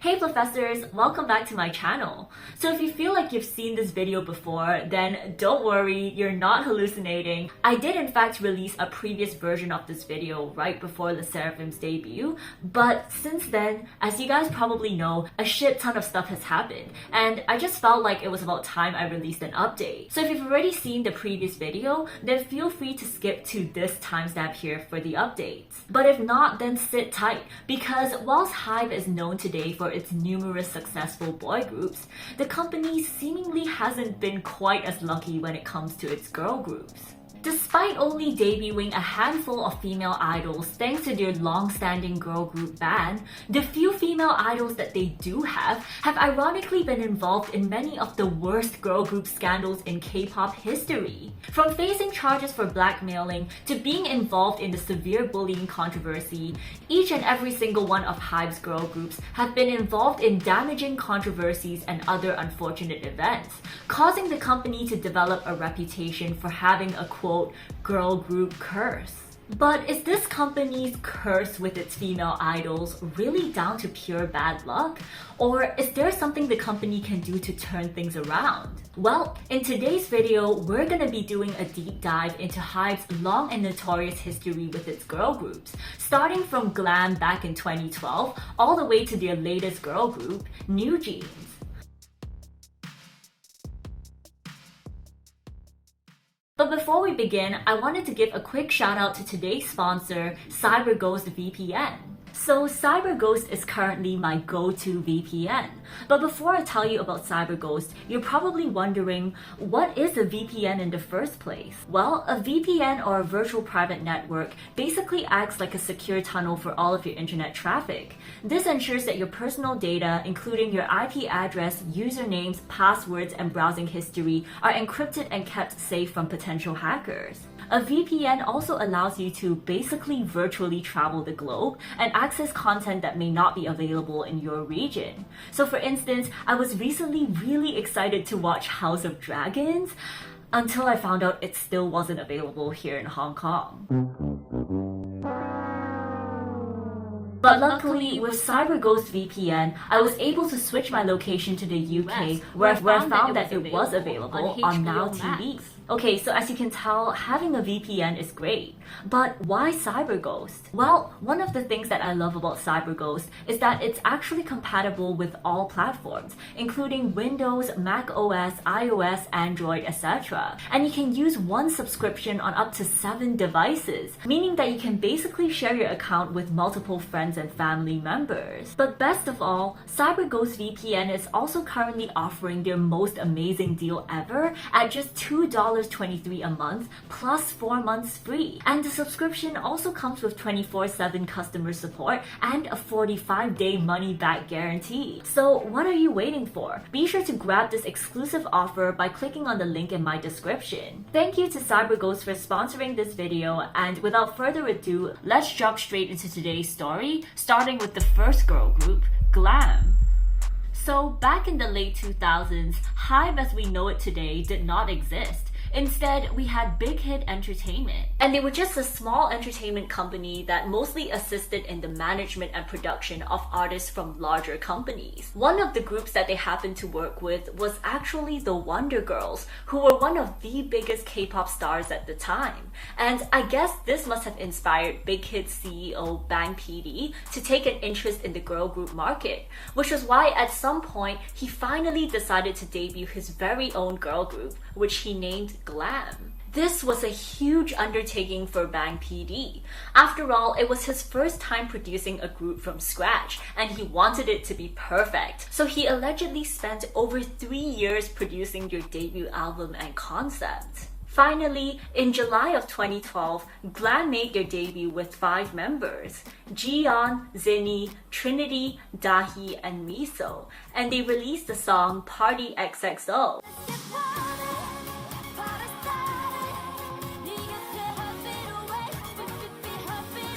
Hey professors, welcome back to my channel. So if you feel like you've seen this video before, then don't worry, you're not hallucinating. I did in fact release a previous version of this video right before the Seraphim's debut, but since then, as you guys probably know, a shit ton of stuff has happened, and I just felt like it was about time I released an update. So if you've already seen the previous video, then feel free to skip to this timestamp here for the updates. But if not, then sit tight, because whilst HYBE is known today for its numerous successful boy groups, the company seemingly hasn't been quite as lucky when it comes to its girl groups. Despite only debuting a handful of female idols thanks to their long-standing girl group ban, the few female idols that they do have ironically been involved in many of the worst girl group scandals in K-pop history. From facing charges for blackmailing to being involved in the severe bullying controversy, each and every single one of HYBE's girl groups have been involved in damaging controversies and other unfortunate events, causing the company to develop a reputation for having a quote, girl group curse. But is this company's curse with its female idols really down to pure bad luck? Or is there something the company can do to turn things around? Well, in today's video, we're gonna be doing a deep dive into HYBE's long and notorious history with its girl groups, starting from Glam back in 2012, all the way to their latest girl group, New Jeans. But before we begin, I wanted to give a quick shout out to today's sponsor, CyberGhost VPN. So CyberGhost is currently my go-to VPN. But before I tell you about CyberGhost, you're probably wondering, what is a VPN in the first place? Well, a VPN, or a virtual private network, basically acts like a secure tunnel for all of your internet traffic. This ensures that your personal data, including your IP address, usernames, passwords, and browsing history, are encrypted and kept safe from potential hackers. A VPN also allows you to basically virtually travel the globe and access content that may not be available in your region. So for instance, I was recently really excited to watch House of Dragons until I found out it still wasn't available here in Hong Kong. But luckily, with CyberGhost VPN, I was able to switch my location to the UK, where I found that it was available on Now TV. Okay, so as you can tell, having a VPN is great. But why CyberGhost? Well, one of the things that I love about CyberGhost is that it's actually compatible with all platforms, including Windows, Mac OS, iOS, Android, etc. And you can use one subscription on up to 7 devices, meaning that you can basically share your account with multiple friends and family members. But best of all, CyberGhost VPN is also currently offering their most amazing deal ever at just $2.23 a month plus 4 months free. And the subscription also comes with 24/7 customer support and a 45-day money-back guarantee. So what are you waiting for? Be sure to grab this exclusive offer by clicking on the link in my description. Thank you to CyberGhost for sponsoring this video, and without further ado, let's jump straight into today's story, starting with the first girl group, Glam. So back in the late 2000s, HYBE as we know it today did not exist. Instead, we had Big Hit Entertainment, and they were just a small entertainment company that mostly assisted in the management and production of artists from larger companies. One of the groups that they happened to work with was actually the Wonder Girls, who were one of the biggest K-pop stars at the time. And I guess this must have inspired Big Hit's CEO Bang PD to take an interest in the girl group market, which was why at some point he finally decided to debut his very own girl group, which he named Glam. This was a huge undertaking for Bang PD. After all, it was his first time producing a group from scratch, and he wanted it to be perfect. So he allegedly spent over 3 years producing their debut album and concept. Finally, in July of 2012, Glam made their debut with 5 members, Jiyeon, Zinni, Trinity, Dahi, and Miso, and they released the song Party XXO.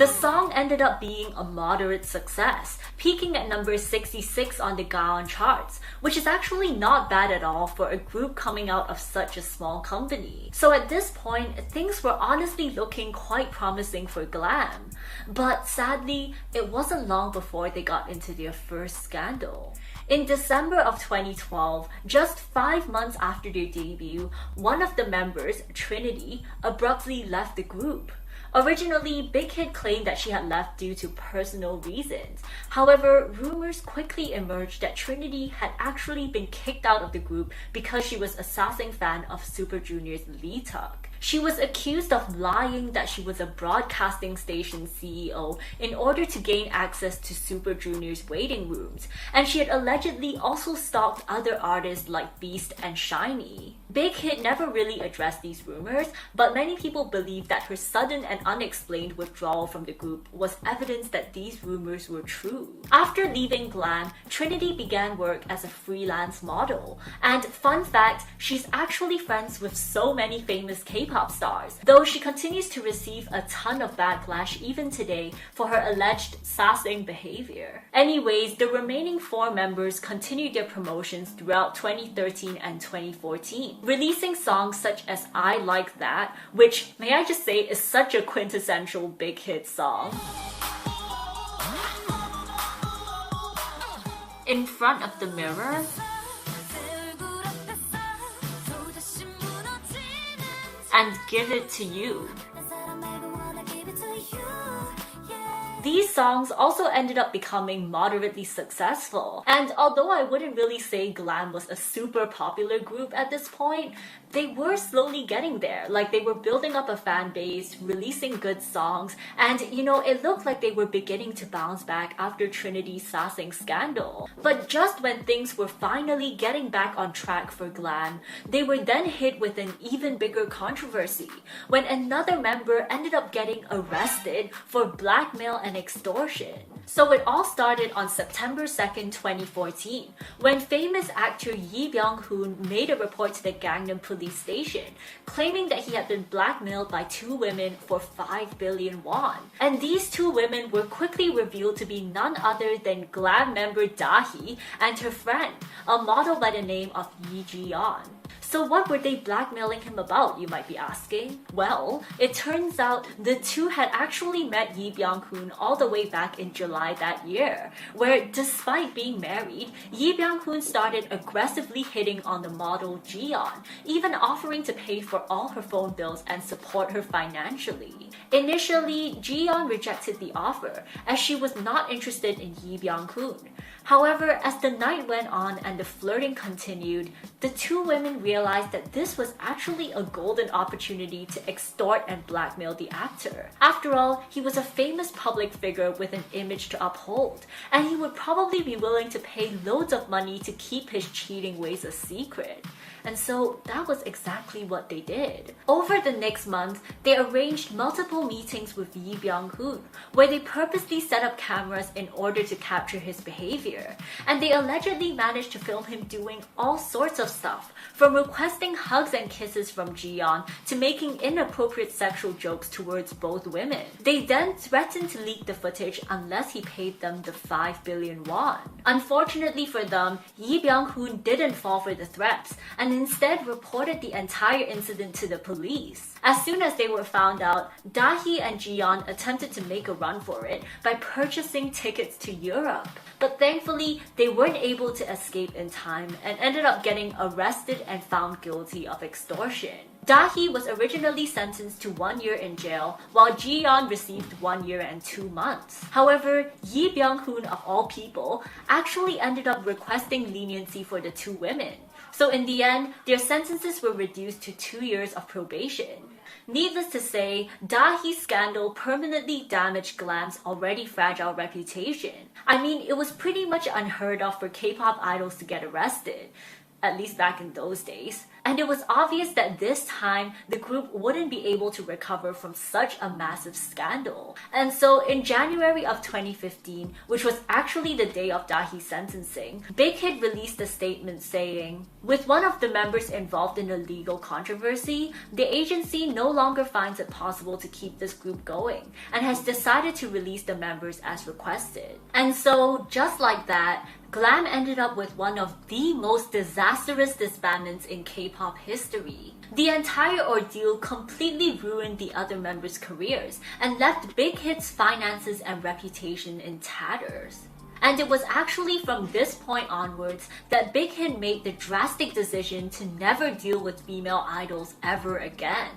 The song ended up being a moderate success, peaking at number 66 on the Gaon charts, which is actually not bad at all for a group coming out of such a small company. So at this point, things were honestly looking quite promising for Glam. But sadly, it wasn't long before they got into their first scandal. In December of 2012, just 5 months after their debut, one of the members, Trinity, abruptly left the group. Originally, Big Hit claimed that she had left due to personal reasons. However, rumors quickly emerged that Trinity had actually been kicked out of the group because she was a Sasaeng fan of Super Junior's Lee Tuck. She was accused of lying that she was a broadcasting station CEO in order to gain access to Super Junior's waiting rooms, and she had allegedly also stalked other artists like Beast and SHINee. Big Hit never really addressed these rumors, but many people believe that her sudden and unexplained withdrawal from the group was evidence that these rumors were true. After leaving Glam, Trinity began work as a freelance model, and fun fact, she's actually friends with so many famous K-pop stars, though she continues to receive a ton of backlash even today for her alleged sassing behavior. Anyways, the remaining 4 members continued their promotions throughout 2013 and 2014, releasing songs such as I Like That, which, may I just say, is such a quintessential Big Hit song. In front of the mirror, and Give It To You. These songs also ended up becoming moderately successful, and although I wouldn't really say Glam was a super popular group at this point, they were slowly getting there. Like, they were building up a fan base, releasing good songs, and it looked like they were beginning to bounce back after Trinity's sassing scandal. But just when things were finally getting back on track for Glam, they were then hit with an even bigger controversy when another member ended up getting arrested for blackmail and extortion. So it all started on September 2nd, 2014, when famous actor Yi Byung-hoon made a report to the Gangnam police station, claiming that he had been blackmailed by 2 women for 5 billion won. And these 2 women were quickly revealed to be none other than Glam member Dahi and her friend, a model by the name of Yi Ji-yeon. So what were they blackmailing him about, you might be asking? Well, it turns out the 2 had actually met Yi Byung-hoon all the way back in July that year, where despite being married, Yi Byung-hoon started aggressively hitting on the model Ji-yeon, even offering to pay for all her phone bills and support her financially. Initially, Ji-yeon rejected the offer, as she was not interested in Yi Byung-hoon. However, as the night went on and the flirting continued, the 2 women realized that this was actually a golden opportunity to extort and blackmail the actor. After all, he was a famous public figure with an image to uphold, and he would probably be willing to pay loads of money to keep his cheating ways a secret. And so that was exactly what they did. Over the next month, they arranged multiple meetings with Yi Byung-hoon, where they purposely set up cameras in order to capture his behavior. And they allegedly managed to film him doing all sorts of stuff, from requesting hugs and kisses from Ji-yeon to making inappropriate sexual jokes towards both women. They then threatened to leak the footage unless he paid them the 5 billion won. Unfortunately for them, Yi Byung-hoon didn't fall for the threats, and instead reported the entire incident to the police. As soon as they were found out, Dahi and Ji-yeon attempted to make a run for it by purchasing tickets to Europe. But thankfully, they weren't able to escape in time and ended up getting arrested and found guilty of extortion. Dahi was originally sentenced to 1 year in jail, while Ji-yeon received 1 year and 2 months. However, Yi Byung-hoon, of all people, actually ended up requesting leniency for the 2 women. So in the end, their sentences were reduced to 2 years of probation. Needless to say, Dahi's scandal permanently damaged Glam's already fragile reputation. I mean, it was pretty much unheard of for K-pop idols to get arrested. at least back in those days. And it was obvious that this time, the group wouldn't be able to recover from such a massive scandal. And so in January of 2015, which was actually the day of Dahi's sentencing, Big Hit released a statement saying, "With one of the members involved in a legal controversy, the agency no longer finds it possible to keep this group going and has decided to release the members as requested." And so, just like that, Glam ended up with one of the most disastrous disbandments in K-pop history. The entire ordeal completely ruined the other members' careers and left Big Hit's finances and reputation in tatters. And it was actually from this point onwards that Big Hit made the drastic decision to never deal with female idols ever again.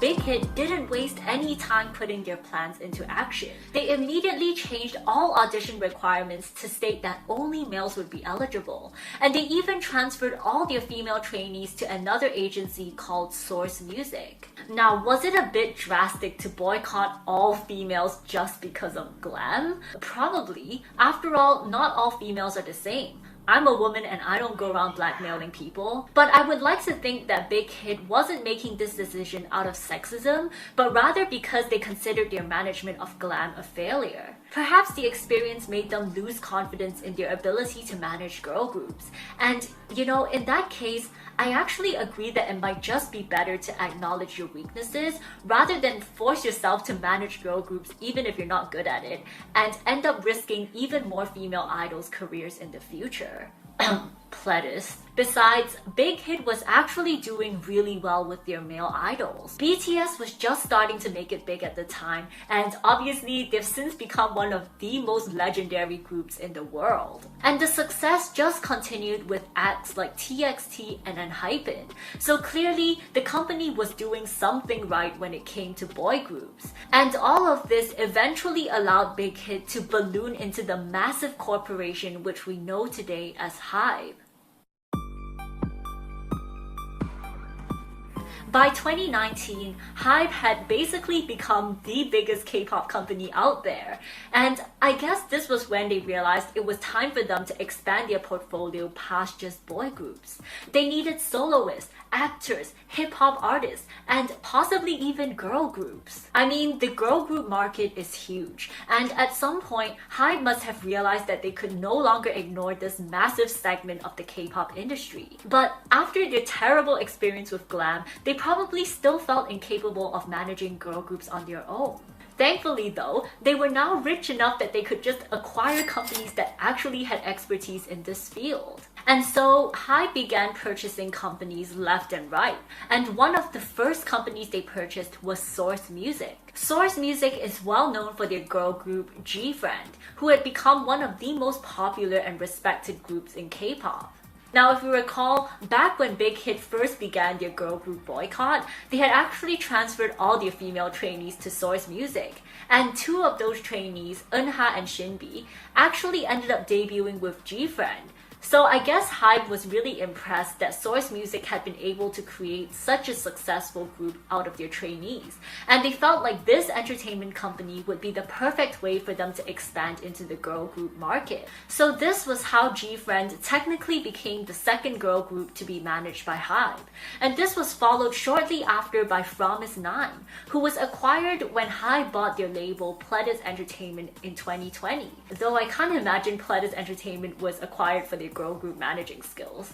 Big Hit didn't waste any time putting their plans into action. They immediately changed all audition requirements to state that only males would be eligible, and they even transferred all their female trainees to another agency called Source Music. Now, was it a bit drastic to boycott all females just because of Glam? Probably. After all, not all females are the same. I'm a woman and I don't go around blackmailing people. But I would like to think that Big Hit wasn't making this decision out of sexism, but rather because they considered their management of Glam a failure. Perhaps the experience made them lose confidence in their ability to manage girl groups. And, in that case, I actually agree that it might just be better to acknowledge your weaknesses rather than force yourself to manage girl groups even if you're not good at it and end up risking even more female idols' careers in the future. Pledis. Besides, Big Hit was actually doing really well with their male idols. BTS was just starting to make it big at the time, and obviously they've since become one of the most legendary groups in the world. And the success just continued with acts like TXT and Enhypen. So clearly, the company was doing something right when it came to boy groups. And all of this eventually allowed Big Hit to balloon into the massive corporation which we know today as HYBE. By 2019, HYBE had basically become the biggest K-pop company out there. And I guess this was when they realized it was time for them to expand their portfolio past just boy groups. They needed soloists, actors, hip-hop artists, and possibly even girl groups. I mean, the girl group market is huge, and at some point, HYBE must have realized that they could no longer ignore this massive segment of the K-pop industry. But after their terrible experience with Glam, they probably still felt incapable of managing girl groups on their own. Thankfully though, they were now rich enough that they could just acquire companies that actually had expertise in this field. And so, HYBE began purchasing companies left and right, and one of the first companies they purchased was Source Music. Source Music is well known for their girl group G-Friend, who had become one of the most popular and respected groups in K-pop. Now, if you recall, back when Big Hit first began their girl group boycott, they had actually transferred all their female trainees to Source Music. And two of those trainees, Eunha and Shinbi, actually ended up debuting with G-Friend. So I guess HYBE was really impressed that Source Music had been able to create such a successful group out of their trainees. And they felt like this entertainment company would be the perfect way for them to expand into the girl group market. So this was how G-Friend technically became the second girl group to be managed by HYBE. And this was followed shortly after by Fromis9, who was acquired when HYBE bought their label Pledis Entertainment in 2020. Though I can't imagine Pledis Entertainment was acquired for their girl group managing skills.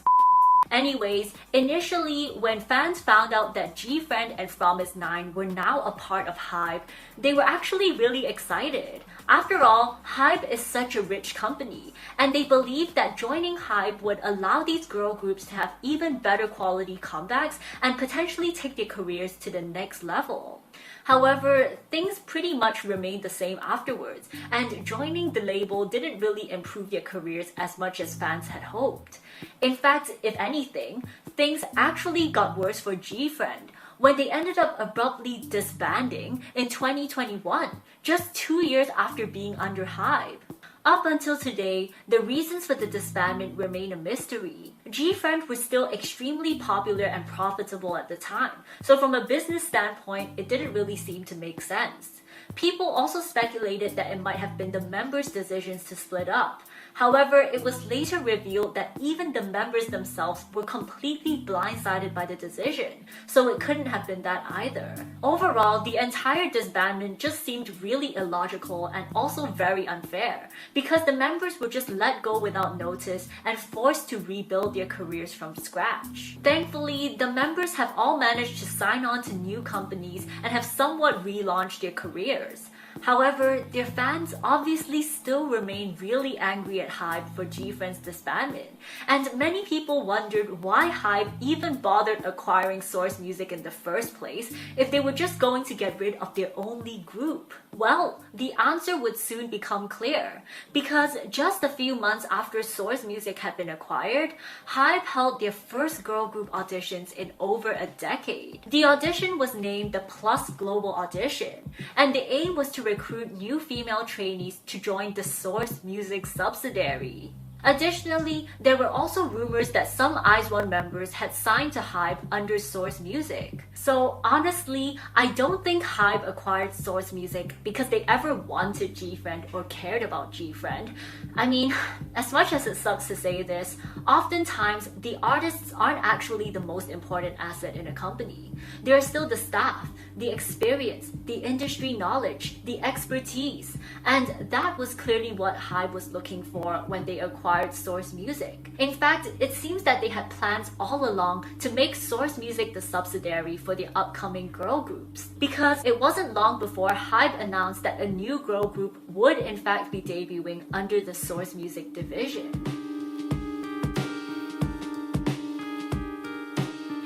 Anyways, initially, when fans found out that G-Friend and Fromis9 were now a part of HYBE, they were actually really excited. After all, HYBE is such a rich company, and they believed that joining HYBE would allow these girl groups to have even better quality comebacks and potentially take their careers to the next level. However, things pretty much remained the same afterwards, and joining the label didn't really improve their careers as much as fans had hoped. In fact, if anything, things actually got worse for G-Friend when they ended up abruptly disbanding in 2021, just 2 years after being under HYBE. Up until today, the reasons for the disbandment remain a mystery. G-Friend was still extremely popular and profitable at the time, so from a business standpoint, it didn't really seem to make sense. People also speculated that it might have been the members' decisions to split up. However, it was later revealed that even the members themselves were completely blindsided by the decision, so it couldn't have been that either. Overall, the entire disbandment just seemed really illogical and also very unfair, because the members were just let go without notice and forced to rebuild their careers from scratch. Thankfully, the members have all managed to sign on to new companies and have somewhat relaunched their careers. However, their fans obviously still remain really angry at HYBE for GFriend's disbandment, and many people wondered why HYBE even bothered acquiring Source Music in the first place if they were just going to get rid of their only group. Well, the answer would soon become clear, because just a few months after Source Music had been acquired, HYBE held their first girl group auditions in over a decade. The audition was named the Plus Global Audition, and the aim was to recruit new female trainees to join the Source Music subsidiary. Additionally, there were also rumors that some IZ*ONE members had signed to HYBE under Source Music. So honestly, I don't think HYBE acquired Source Music because they ever wanted GFriend or cared about GFriend. I mean, as much as it sucks to say this, oftentimes the artists aren't actually the most important asset in a company. They are still the staff, the experience, the industry knowledge, the expertise, and that was clearly what HYBE was looking for when they acquired Source Music. In fact, it seems that they had plans all along to make Source Music the subsidiary for the upcoming girl groups, because it wasn't long before HYBE announced that a new girl group would in fact be debuting under the Source Music division.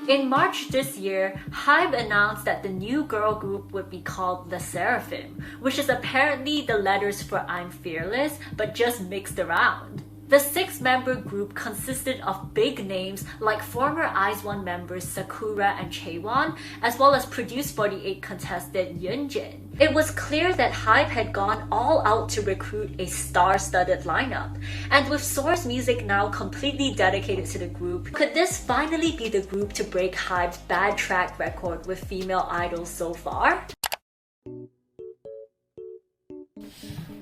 In March this year, HYBE announced that the new girl group would be called LE SSERAFIM, which is apparently the letters for I'm Fearless, but just mixed around. The 6-member group consisted of big names like former IZ*ONE members Sakura and Chaewon, as well as Produce 48 contestant Yoonjin. It was clear that HYBE had gone all out to recruit a star-studded lineup, and with Source Music now completely dedicated to the group, could this finally be the group to break HYBE's bad track record with female idols so far?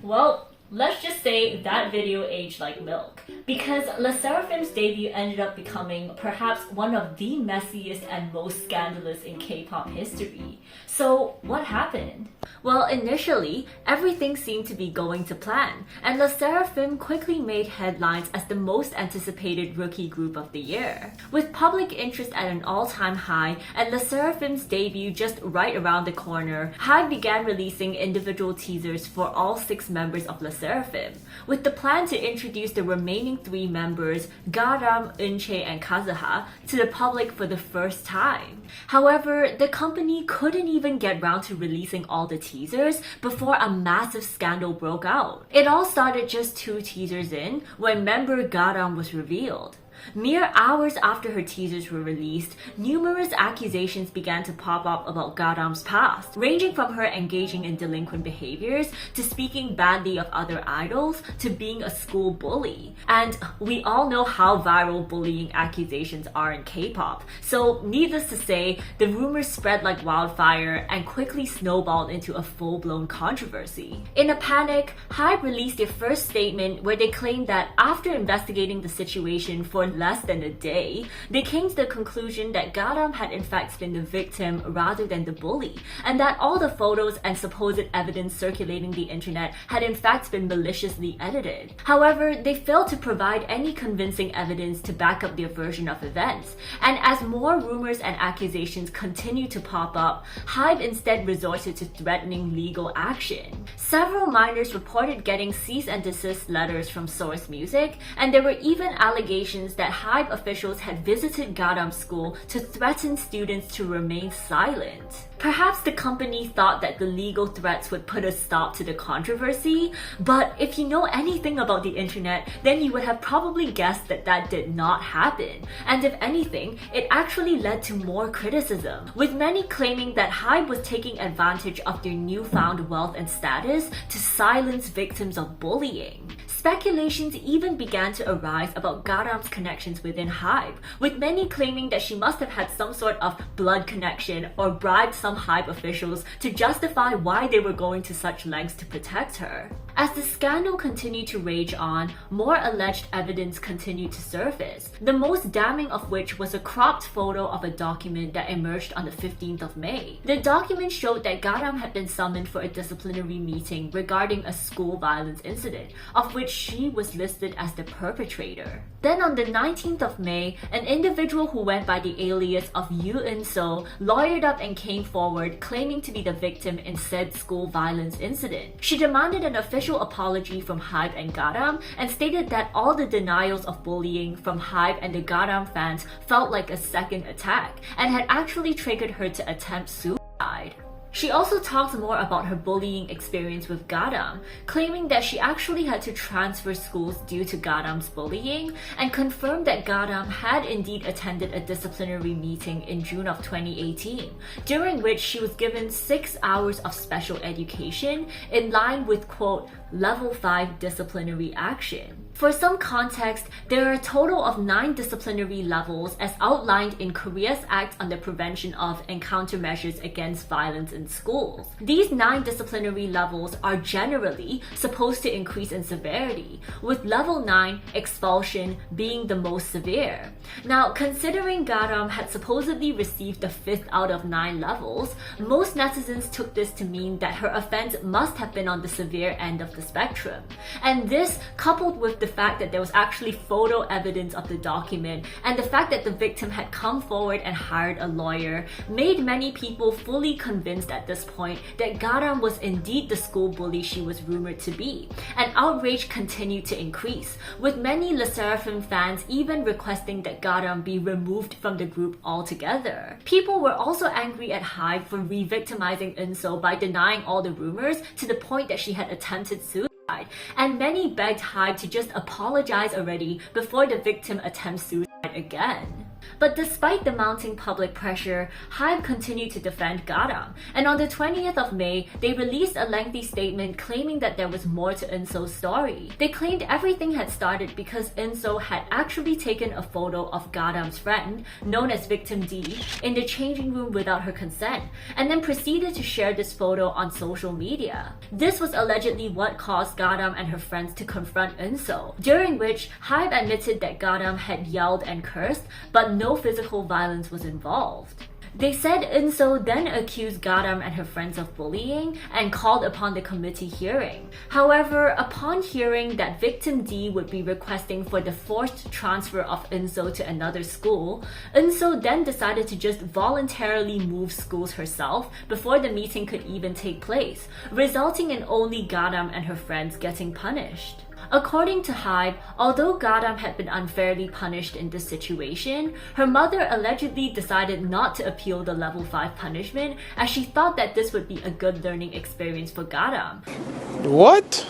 Well, let's just say that video aged like milk, because LE SSERAFIM's debut ended up becoming perhaps one of the messiest and most scandalous in K-pop history. So what happened? Well, initially, everything seemed to be going to plan, and LE SSERAFIM quickly made headlines as the most anticipated rookie group of the year. With public interest at an all-time high and LE SSERAFIM's debut just right around the corner, HYBE began releasing individual teasers for all 6 members of LE SSERAFIM, with the plan to introduce the remaining 3 members, Garam, Eunchae, and Kazuha, to the public for the first time. However, the company couldn't even get round to releasing all the teasers before a massive scandal broke out. It all started just 2 teasers in, when member Garam was revealed. Mere hours after her teasers were released, numerous accusations began to pop up about Garam's past, ranging from her engaging in delinquent behaviors, to speaking badly of other idols, to being a school bully. And we all know how viral bullying accusations are in K-pop, so needless to say, the rumors spread like wildfire and quickly snowballed into a full-blown controversy. In a panic, HYBE released their first statement where they claimed that after investigating the situation for less than a day, they came to the conclusion that Garam had in fact been the victim rather than the bully, and that all the photos and supposed evidence circulating the internet had in fact been maliciously edited. However, they failed to provide any convincing evidence to back up their version of events, and as more rumors and accusations continued to pop up, HYBE instead resorted to threatening legal action. Several minors reported getting cease and desist letters from Source Music, and there were even allegations that HYBE officials had visited Garam's school to threaten students to remain silent. Perhaps the company thought that the legal threats would put a stop to the controversy, but if you know anything about the internet, then you would have probably guessed that that did not happen. And if anything, it actually led to more criticism, with many claiming that HYBE was taking advantage of their newfound wealth and status to silence victims of bullying. Speculations even began to arise about Garam's connections within HYBE, with many claiming that she must have had some sort of blood connection or bribed some HYBE officials to justify why they were going to such lengths to protect her. As the scandal continued to rage on, more alleged evidence continued to surface, the most damning of which was a cropped photo of a document that emerged on the 15th of May. The document showed that Garam had been summoned for a disciplinary meeting regarding a school violence incident, of which she was listed as the perpetrator. Then on the 19th of May, an individual who went by the alias of Yu In-so lawyered up and came forward claiming to be the victim in said school violence incident. She demanded an official apology from HYBE and Garam and stated that all the denials of bullying from HYBE and the Garam fans felt like a second attack and had actually triggered her to attempt suicide. She also talked more about her bullying experience with Garam, claiming that she actually had to transfer schools due to Garam's bullying, and confirmed that Garam had indeed attended a disciplinary meeting in June of 2018, during which she was given 6 hours of special education in line with, quote, level 5 disciplinary action. For some context, there are a total of 9 disciplinary levels as outlined in Korea's Act on the Prevention of and Countermeasures Against Violence in Schools. These 9 disciplinary levels are generally supposed to increase in severity, with level 9, expulsion, being the most severe. Now, considering Garam had supposedly received the 5th out of 9 levels, most netizens took this to mean that her offense must have been on the severe end of the spectrum. And this, coupled with the fact that there was actually photo evidence of the document and the fact that the victim had come forward and hired a lawyer, made many people fully convinced at this point that Garam was indeed the school bully she was rumored to be, and outrage continued to increase, with many Le Sserafim fans even requesting that Garam be removed from the group altogether. People were also angry at HYBE for re-victimizing In-so by denying all the rumors to the point that she had attempted suicide, and many begged HYBE to just apologize already before the victim attempts suicide again. But despite the mounting public pressure, HYBE continued to defend Garam, and on the 20th of May, they released a lengthy statement claiming that there was more to In-so's story. They claimed everything had started because In-so had actually taken a photo of Garam's friend, known as Victim D, in the changing room without her consent, and then proceeded to share this photo on social media. This was allegedly what caused Garam and her friends to confront In-so, during which HYBE admitted that Garam had yelled and cursed, but no physical violence was involved. They said In-so then accused Garam and her friends of bullying and called upon the committee hearing. However, upon hearing that victim D would be requesting for the forced transfer of In-so to another school, In-so then decided to just voluntarily move schools herself before the meeting could even take place, resulting in only Garam and her friends getting punished. According to HYBE, although Garam had been unfairly punished in this situation, her mother allegedly decided not to appeal the level 5 punishment as she thought that this would be a good learning experience for Garam. What?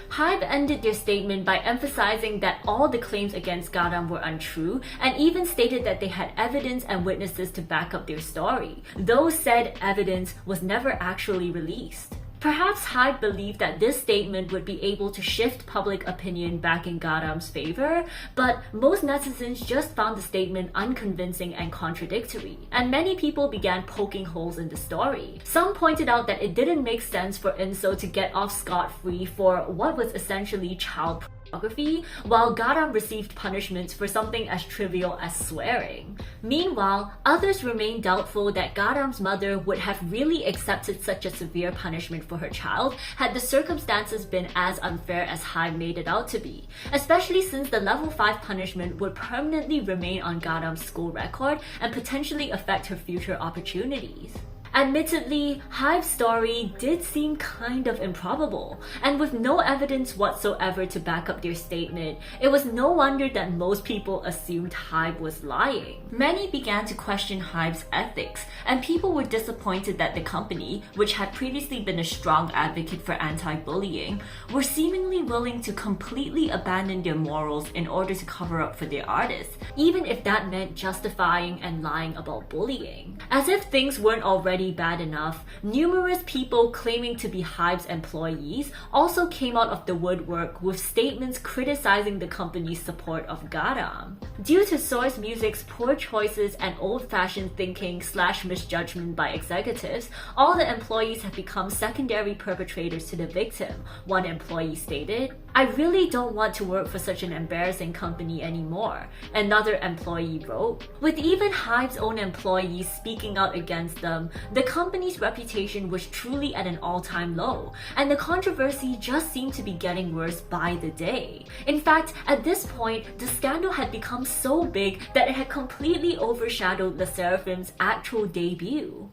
HYBE ended their statement by emphasizing that all the claims against Garam were untrue and even stated that they had evidence and witnesses to back up their story, though said evidence was never actually released. Perhaps HYBE believed that this statement would be able to shift public opinion back in Garam's favor, but most netizens just found the statement unconvincing and contradictory, and many people began poking holes in the story. Some pointed out that it didn't make sense for In-so to get off scot-free for what was essentially child pornography, while Garam received punishments for something as trivial as swearing. Meanwhile, others remained doubtful that Garam's mother would have really accepted such a severe punishment for her child had the circumstances been as unfair as HYBE made it out to be, especially since the level 5 punishment would permanently remain on Garam's school record and potentially affect her future opportunities. Admittedly, HYBE's story did seem kind of improbable, and with no evidence whatsoever to back up their statement, it was no wonder that most people assumed HYBE was lying. Many began to question HYBE's ethics, and people were disappointed that the company, which had previously been a strong advocate for anti-bullying, were seemingly willing to completely abandon their morals in order to cover up for their artists, even if that meant justifying and lying about bullying. As if things weren't already already bad enough, numerous people claiming to be HYBE's employees also came out of the woodwork with statements criticizing the company's support of Garam. Due to Source Music's poor choices and old-fashioned thinking / misjudgment by executives, all the employees have become secondary perpetrators to the victim, one employee stated. I really don't want to work for such an embarrassing company anymore, another employee wrote. With even HYBE's own employees speaking out against them, the company's reputation was truly at an all-time low, and the controversy just seemed to be getting worse by the day. In fact, at this point, the scandal had become so big that it had completely overshadowed LE SSERAFIM's actual debut.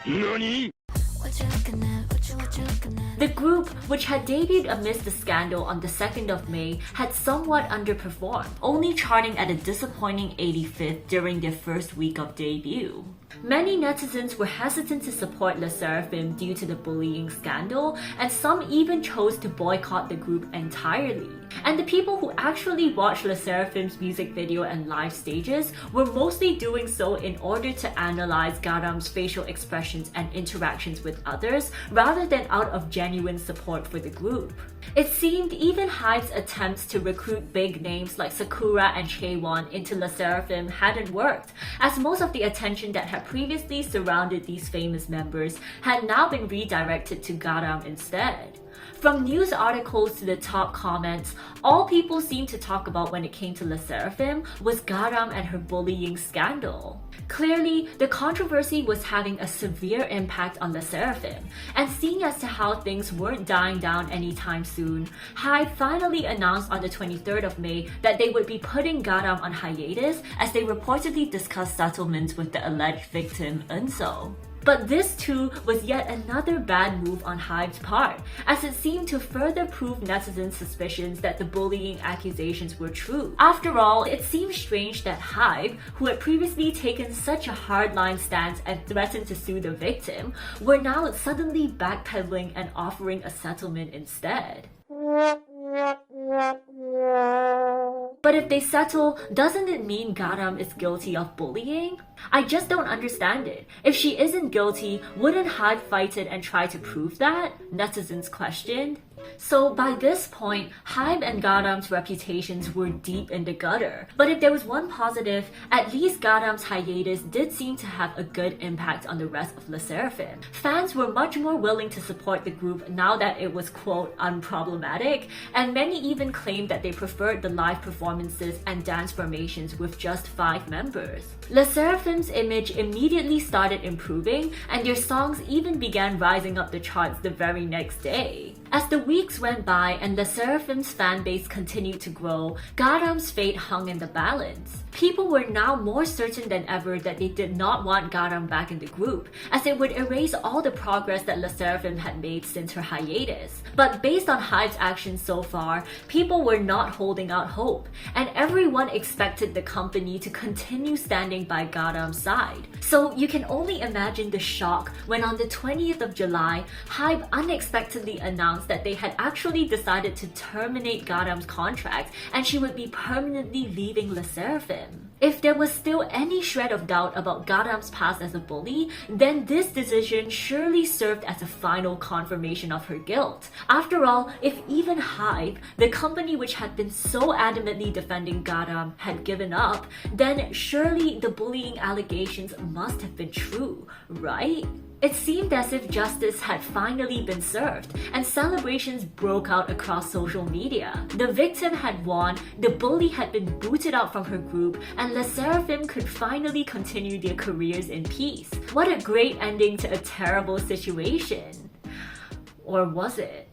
NANI? The group, which had debuted amidst the scandal on the 2nd of May, had somewhat underperformed, only charting at a disappointing 85th during their first week of debut. Many netizens were hesitant to support LE SSERAFIM due to the bullying scandal, and some even chose to boycott the group entirely. And the people who actually watched LE SSERAFIM's music video and live stages were mostly doing so in order to analyze Garam's facial expressions and interactions with others, rather than out of genuine support for the group. It seemed even HYBE's attempts to recruit big names like Sakura and Chaewon into LE SSERAFIM hadn't worked, as most of the attention that had previously surrounded these famous members had now been redirected to Garam instead. From news articles to the top comments, all people seemed to talk about when it came to LE SSERAFIM was Garam and her bullying scandal. Clearly, the controversy was having a severe impact on LE SSERAFIM, and seeing as to how things weren't dying down anytime soon, HYBE finally announced on the 23rd of May that they would be putting Garam on hiatus as they reportedly discussed settlements with the alleged victim Eunso. But this too was yet another bad move on HYBE's part, as it seemed to further prove netizens' suspicions that the bullying accusations were true. After all, it seemed strange that HYBE, who had previously taken such a hardline stance and threatened to sue the victim, were now suddenly backpedaling and offering a settlement instead. But if they settle, doesn't it mean Garam is guilty of bullying? I just don't understand it. If she isn't guilty, wouldn't HYBE fight it and try to prove that? Netizens questioned. So by this point, HYBE and Garam's reputations were deep in the gutter. But if there was one positive, at least Garam's hiatus did seem to have a good impact on the rest of LE SSERAFIM. Fans were much more willing to support the group now that it was quote unproblematic, and many even claimed that they preferred the live performances and dance formations with just 5 members. LE SSERAFIM's image immediately started improving, and their songs even began rising up the charts the very next day. As the weeks went by and LE SSERAFIM's fanbase continued to grow, Garam's fate hung in the balance. People were now more certain than ever that they did not want Garam back in the group, as it would erase all the progress that LE SSERAFIM had made since her hiatus. But based on HYBE's actions so far, people were not holding out hope, and everyone expected the company to continue standing by Garam's side. So you can only imagine the shock when on the 20th of July, HYBE unexpectedly announced that they had actually decided to terminate Garam's contract and she would be permanently leaving LE SSERAFIM. If there was still any shred of doubt about Garam's past as a bully, then this decision surely served as a final confirmation of her guilt. After all, if even HYBE, the company which had been so adamantly defending Garam, had given up, then surely the bullying allegations must have been true, right? It seemed as if justice had finally been served, and celebrations broke out across social media. The victim had won, the bully had been booted out from her group, and LE SSERAFIM could finally continue their careers in peace. What a great ending to a terrible situation. Or was it?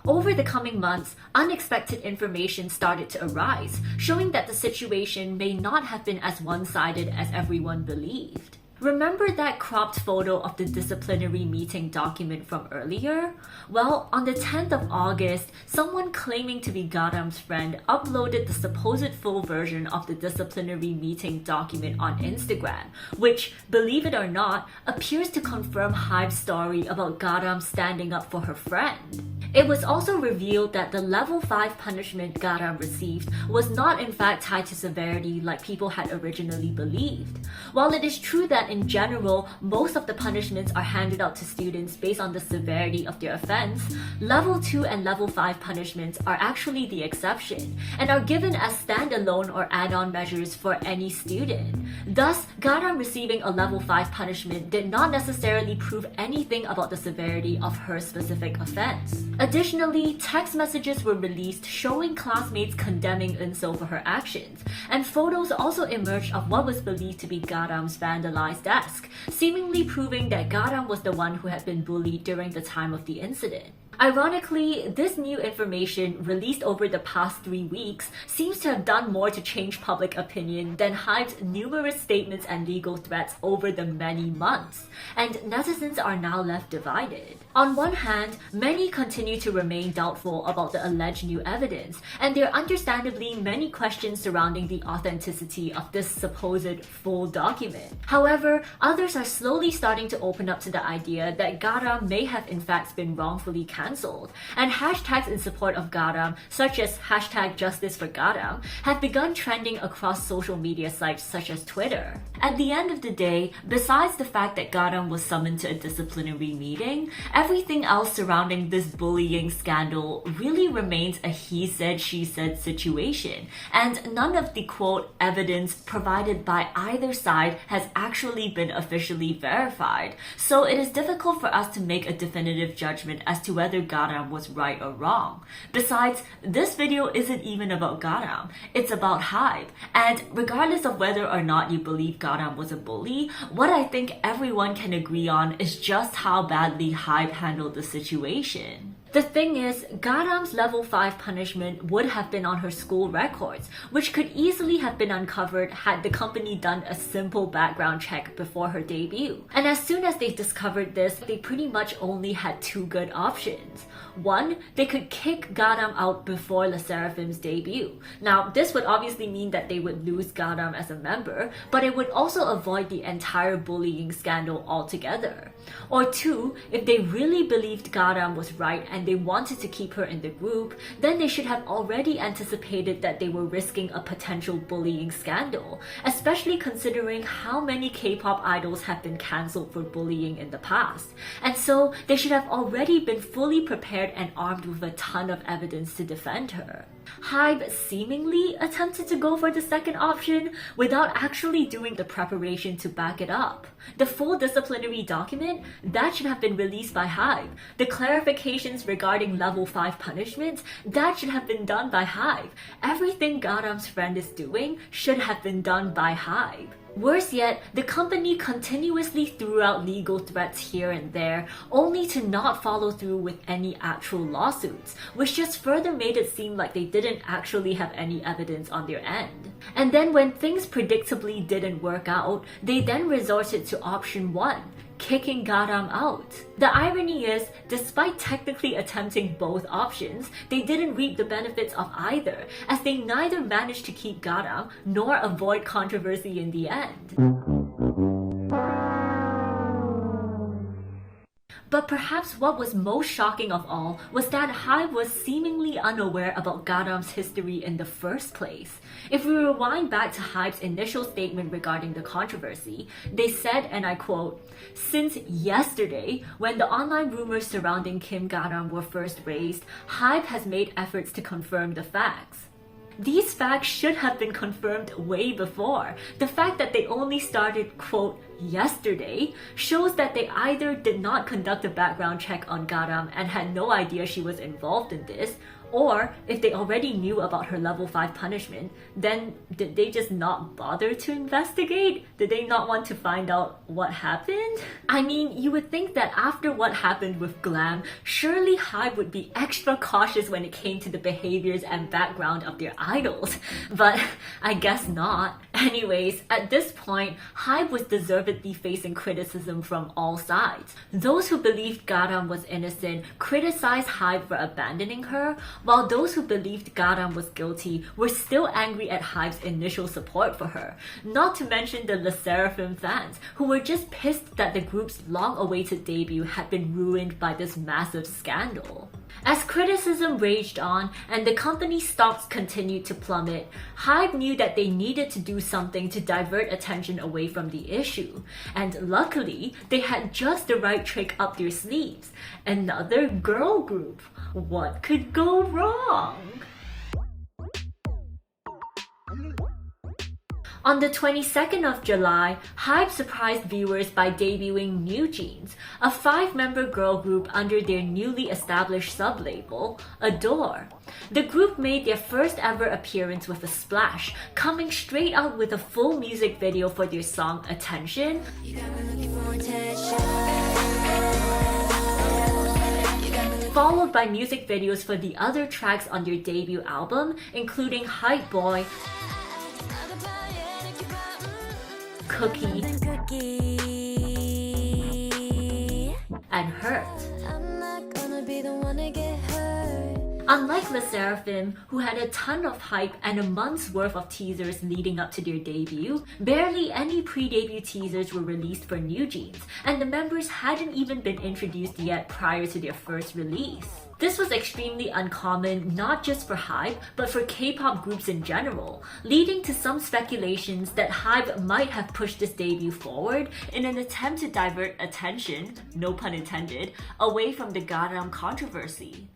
Over the coming months, unexpected information started to arise, showing that the situation may not have been as one-sided as everyone believed. Remember that cropped photo of the disciplinary meeting document from earlier? Well, on the 10th of August, someone claiming to be Garam's friend uploaded the supposed full version of the disciplinary meeting document on Instagram, which, believe it or not, appears to confirm HYBE's story about Garam standing up for her friend. It was also revealed that the level 5 punishment Garam received was not in fact tied to severity like people had originally believed. While it is true that that in general, most of the punishments are handed out to students based on the severity of their offense, level 2 and level 5 punishments are actually the exception and are given as standalone or add-on measures for any student. Thus, Garam receiving a level 5 punishment did not necessarily prove anything about the severity of her specific offense. Additionally, text messages were released showing classmates condemning Eunso for her actions, and photos also emerged of what was believed to be Garam's vandalized desk, seemingly proving that Garam was the one who had been bullied during the time of the incident. Ironically, this new information released over the past 3 weeks seems to have done more to change public opinion than HYBE's numerous statements and legal threats over the many months, and netizens are now left divided. On one hand, many continue to remain doubtful about the alleged new evidence, and there are understandably many questions surrounding the authenticity of this supposed full document. However, others are slowly starting to open up to the idea that Garam may have in fact been wrongfully cancelled, and hashtags in support of Garam, such as hashtag Justice for Garam, have begun trending across social media sites such as Twitter. At the end of the day, besides the fact that Garam was summoned to a disciplinary meeting, everything else surrounding this bullying scandal really remains a he said, she said situation, and none of the quote evidence provided by either side has actually been officially verified, so it is difficult for us to make a definitive judgment as to whether Garam was right or wrong. Besides, this video isn't even about Garam, it's about HYBE, and regardless of whether or not you believe Garam was a bully, what I think everyone can agree on is just how badly HYBE handled the situation. The thing is, Garam's level 5 punishment would have been on her school records, which could easily have been uncovered had the company done a simple background check before her debut. And as soon as they discovered this, they pretty much only had 2 good options. One, they could kick Garam out before Le Seraphim's debut. Now, this would obviously mean that they would lose Garam as a member, but it would also avoid the entire bullying scandal altogether. Or 2, if they really believed Garam was right and they wanted to keep her in the group, then they should have already anticipated that they were risking a potential bullying scandal, especially considering how many K-pop idols have been cancelled for bullying in the past. And so they should have already been fully prepared and armed with a ton of evidence to defend her. HYBE seemingly attempted to go for the second option without actually doing the preparation to back it up. The full disciplinary document, that should have been released by HYBE. The clarifications regarding level 5 punishments, that should have been done by HYBE. Everything Garam's friend is doing should have been done by HYBE. Worse yet, the company continuously threw out legal threats here and there, only to not follow through with any actual lawsuits, which just further made it seem like they didn't actually have any evidence on their end. And then when things predictably didn't work out, they then resorted to option 1, kicking Garam out. The irony is, despite technically attempting both options, they didn't reap the benefits of either, as they neither managed to keep Garam nor avoid controversy in the end. But perhaps what was most shocking of all was that HYBE was seemingly unaware about Garam's history in the first place. If we rewind back to HYBE's initial statement regarding the controversy, they said, and I quote, "Since yesterday, when the online rumors surrounding Kim Garam were first raised, HYBE has made efforts to confirm the facts." These facts should have been confirmed way before. The fact that they only started, quote, yesterday, shows that they either did not conduct a background check on Garam and had no idea she was involved in this, or if they already knew about her level 5 punishment, then did they just not bother to investigate? Did they not want to find out what happened? I mean, you would think that after what happened with Glam, surely HYBE would be extra cautious when it came to the behaviors and background of their idols, but I guess not. Anyways, at this point, HYBE was deservedly facing criticism from all sides. Those who believed Garam was innocent criticized HYBE for abandoning her, while those who believed Garam was guilty were still angry at HYBE's initial support for her, not to mention the Le Seraphim fans, who were just pissed that the group's long-awaited debut had been ruined by this massive scandal. As criticism raged on and the company's stocks continued to plummet, HYBE knew that they needed to do something to divert attention away from the issue. And luckily, they had just the right trick up their sleeves. Another girl group. What could go wrong? On the 22nd of July, HYBE surprised viewers by debuting New Jeans, a 5-member girl group under their newly established sub-label, Adore. The group made their first ever appearance with a splash, coming straight out with a full music video for their song Attention, followed by music videos for the other tracks on their debut album, including Hype Boy, Cookie, and Hurt. Unlike Le Sserafim, who had a ton of hype and a month's worth of teasers leading up to their debut, barely any pre-debut teasers were released for New Jeans, and the members hadn't even been introduced yet prior to their first release. This was extremely uncommon not just for HYBE, but for K-pop groups in general, leading to some speculations that HYBE might have pushed this debut forward in an attempt to divert attention, no pun intended, away from the Glam controversy.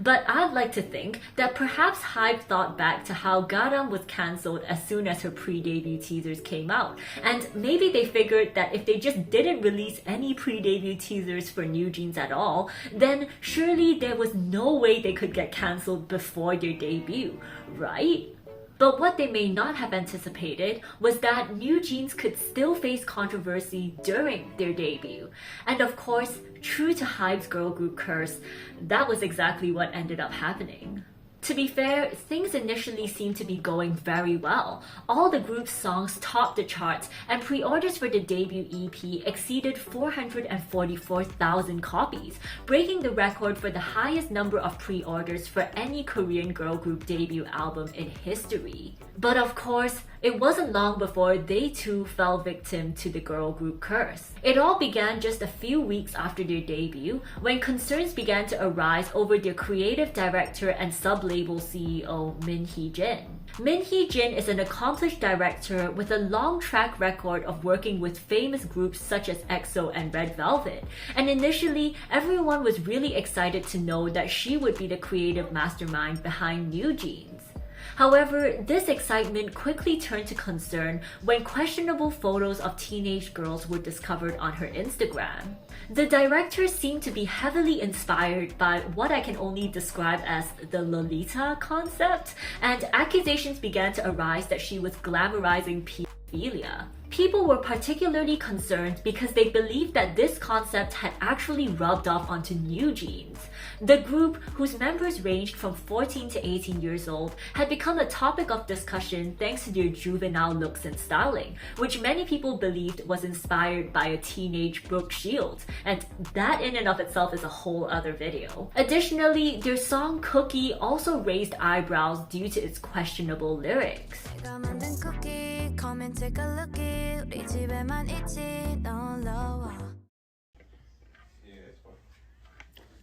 But I'd like to think that perhaps HYBE thought back to how Glam was cancelled as soon as her pre-debut teasers came out, and maybe they figured that if they just didn't release any pre-debut teasers for New Jeans at all, then surely there was no way they could get cancelled before their debut, right? But what they may not have anticipated was that New Jeans could still face controversy during their debut. And of course, true to HYBE's girl group curse, that was exactly what ended up happening. To be fair, things initially seemed to be going very well. All the group's songs topped the charts, and pre-orders for the debut EP exceeded 444,000 copies, breaking the record for the highest number of pre-orders for any Korean girl group debut album in history. But of course, it wasn't long before they too fell victim to the girl group curse. It all began just a few weeks after their debut, when concerns began to arise over their creative director and sub-label CEO Min Hee-jin. Min Hee-jin is an accomplished director with a long track record of working with famous groups such as EXO and Red Velvet, and initially everyone was really excited to know that she would be the creative mastermind behind New Jeans. However, this excitement quickly turned to concern when questionable photos of teenage girls were discovered on her Instagram. The director seemed to be heavily inspired by what I can only describe as the Lolita concept, and accusations began to arise that she was glamorizing pedophilia. People were particularly concerned because they believed that this concept had actually rubbed off onto New Jeans. The group, whose members ranged from 14 to 18 years old, had become a topic of discussion thanks to their juvenile looks and styling, which many people believed was inspired by a teenage Brooke Shields, and that in and of itself is a whole other video. Additionally, their song Cookie also raised eyebrows due to its questionable lyrics.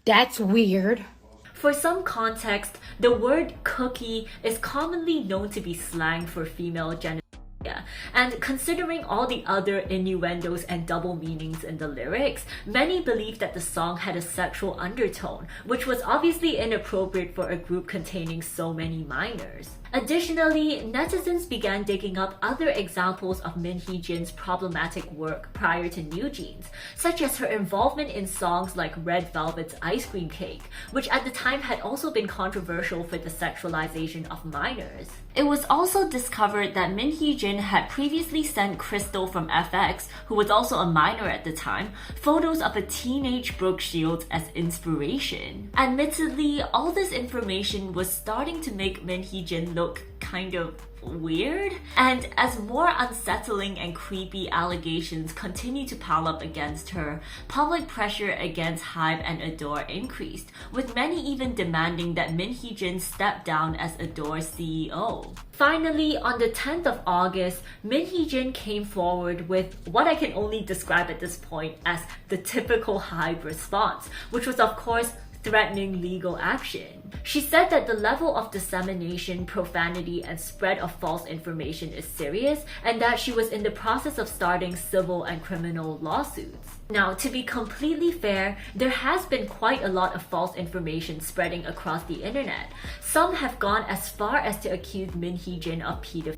That's weird. For some context, the word cookie is commonly known to be slang for female genitalia, and considering all the other innuendos and double meanings in the lyrics, many believe that the song had a sexual undertone, which was obviously inappropriate for a group containing so many minors. Additionally, netizens began digging up other examples of Min Hee-jin's problematic work prior to New Jeans, such as her involvement in songs like Red Velvet's Ice Cream Cake, which at the time had also been controversial for the sexualization of minors. It was also discovered that Min Hee-jin had previously sent Crystal from FX, who was also a minor at the time, photos of a teenage Brooke Shields as inspiration. Admittedly, all this information was starting to make Min Hee-jin look kind of weird, and as more unsettling and creepy allegations continue to pile up against her, public pressure against HYBE and Adore increased, with many even demanding that Min Hee-jin step down as Adore's CEO. Finally, on the 10th of August, Min Hee-jin came forward with what I can only describe at this point as the typical HYBE response, which was of course threatening legal action. She said that the level of dissemination, profanity, and spread of false information is serious, and that she was in the process of starting civil and criminal lawsuits. Now, to be completely fair, there has been quite a lot of false information spreading across the internet. Some have gone as far as to accuse Min Hee-jin of pedophilia,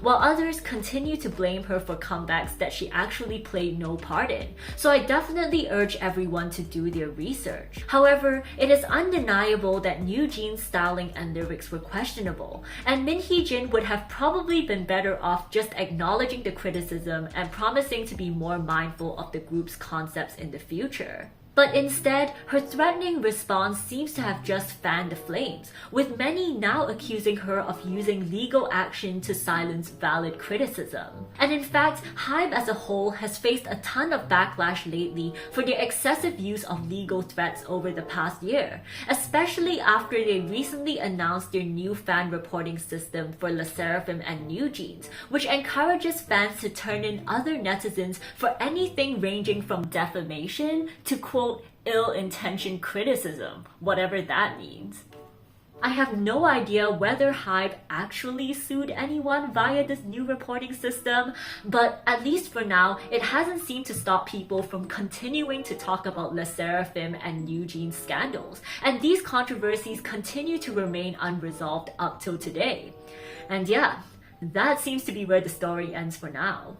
while others continue to blame her for comebacks that she actually played no part in. So I definitely urge everyone to do their research. However, it is undeniable that New Jeans' styling and lyrics were questionable, and Min Hee-jin would have probably been better off just acknowledging the criticism and promising to be more mindful of the group's concepts in the future. But instead, her threatening response seems to have just fanned the flames, with many now accusing her of using legal action to silence valid criticism. And in fact, HYBE as a whole has faced a ton of backlash lately for their excessive use of legal threats over the past year, especially after they recently announced their new fan reporting system for LE SSERAFIM and New Jeans, which encourages fans to turn in other netizens for anything ranging from defamation to quote ill-intentioned criticism, whatever that means. I have no idea whether HYBE actually sued anyone via this new reporting system, but at least for now, it hasn't seemed to stop people from continuing to talk about LE SSERAFIM and New Jeans scandals, and these controversies continue to remain unresolved up till today. And yeah, that seems to be where the story ends for now.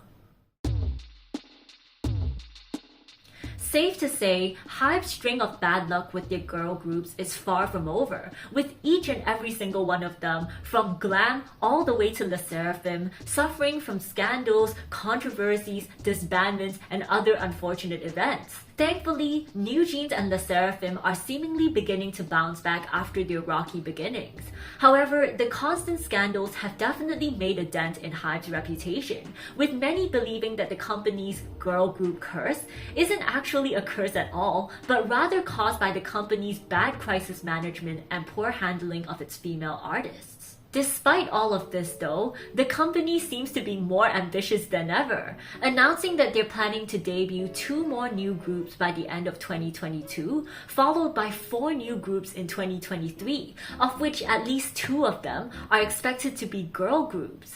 Safe to say, HYBE's string of bad luck with their girl groups is far from over, with each and every single one of them, from Glam all the way to LE SSERAFIM, suffering from scandals, controversies, disbandments, and other unfortunate events. Thankfully, New Jeans and LE SSERAFIM are seemingly beginning to bounce back after their rocky beginnings. However, the constant scandals have definitely made a dent in HYBE's reputation, with many believing that the company's girl group curse isn't actually a curse at all, but rather caused by the company's bad crisis management and poor handling of its female artists. Despite all of this though, the company seems to be more ambitious than ever, announcing that they're planning to debut 2 more new groups by the end of 2022, followed by 4 new groups in 2023, of which at least 2 of them are expected to be girl groups.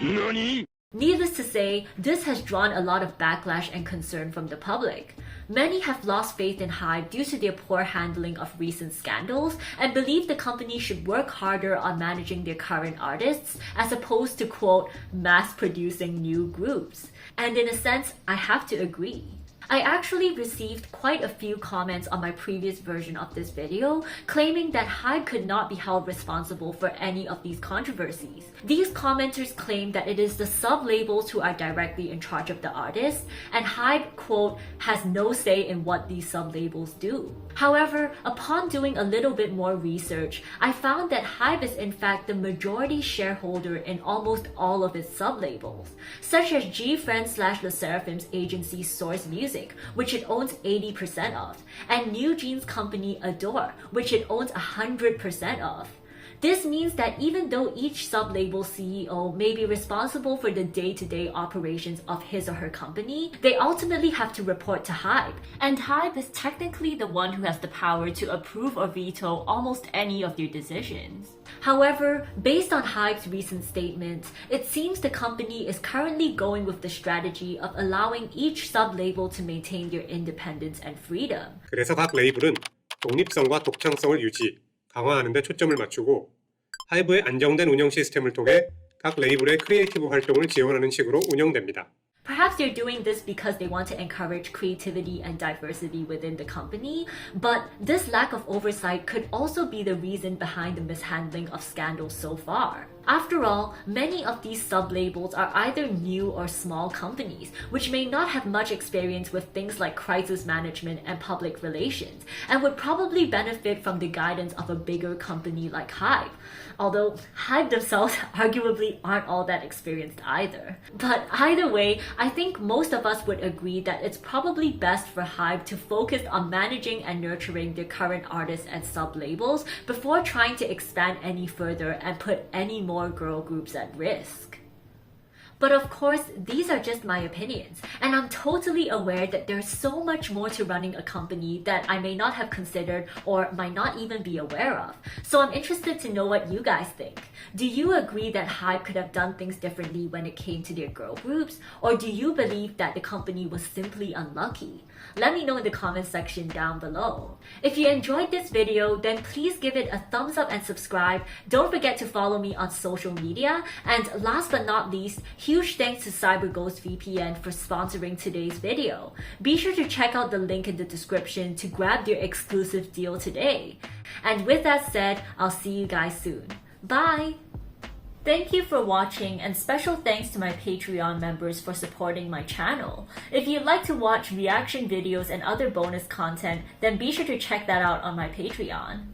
NANI? Needless to say, this has drawn a lot of backlash and concern from the public. Many have lost faith in HYBE due to their poor handling of recent scandals and believe the company should work harder on managing their current artists as opposed to, quote, mass-producing new groups. And in a sense, I have to agree. I actually received quite a few comments on my previous version of this video claiming that HYBE could not be held responsible for any of these controversies. These commenters claim that it is the sub-labels who are directly in charge of the artists, and HYBE, quote, has no say in what these sub-labels do. However, upon doing a little bit more research, I found that HYBE is in fact the majority shareholder in almost all of its sub-labels, such as G-Friend/LE SSERAFIM's agency Source Music, which it owns 80% of, and New Jeans company Adore, which it owns 100% of. This means that even though each sub-label CEO may be responsible for the day-to-day operations of his or her company, they ultimately have to report to HYBE. And HYBE is technically the one who has the power to approve or veto almost any of their decisions. However, based on HYBE's recent statements, it seems the company is currently going with the strategy of allowing each sub-label to maintain their independence and freedom. 그래서 각 레이블은 독립성과 독창성을 유지, 강화하는 데 초점을 맞추고 하이브의 안정된 운영 시스템을 통해 각 레이블의 크리에이티브 활동을 지원하는 식으로 운영됩니다. Perhaps they're doing this because they want to encourage creativity and diversity within the company, but this lack of oversight could also be the reason behind the mishandling of scandals so far. After all, many of these sub-labels are either new or small companies, which may not have much experience with things like crisis management and public relations, and would probably benefit from the guidance of a bigger company like HYBE. Although HYBE themselves arguably aren't all that experienced either. But either way, I think most of us would agree that it's probably best for HYBE to focus on managing and nurturing their current artists and sub-labels before trying to expand any further and put any more girl groups at risk. But of course, these are just my opinions, and I'm totally aware that there's so much more to running a company that I may not have considered or might not even be aware of. So I'm interested to know what you guys think. Do you agree that HYBE could have done things differently when it came to their girl groups, or do you believe that the company was simply unlucky? Let me know in the comment section down below. If you enjoyed this video, then please give it a thumbs up and subscribe. Don't forget to follow me on social media. And last but not least, huge thanks to CyberGhost VPN for sponsoring today's video. Be sure to check out the link in the description to grab their exclusive deal today. And with that said, I'll see you guys soon. Bye! Thank you for watching, and special thanks to my Patreon members for supporting my channel. If you'd like to watch reaction videos and other bonus content, then be sure to check that out on my Patreon.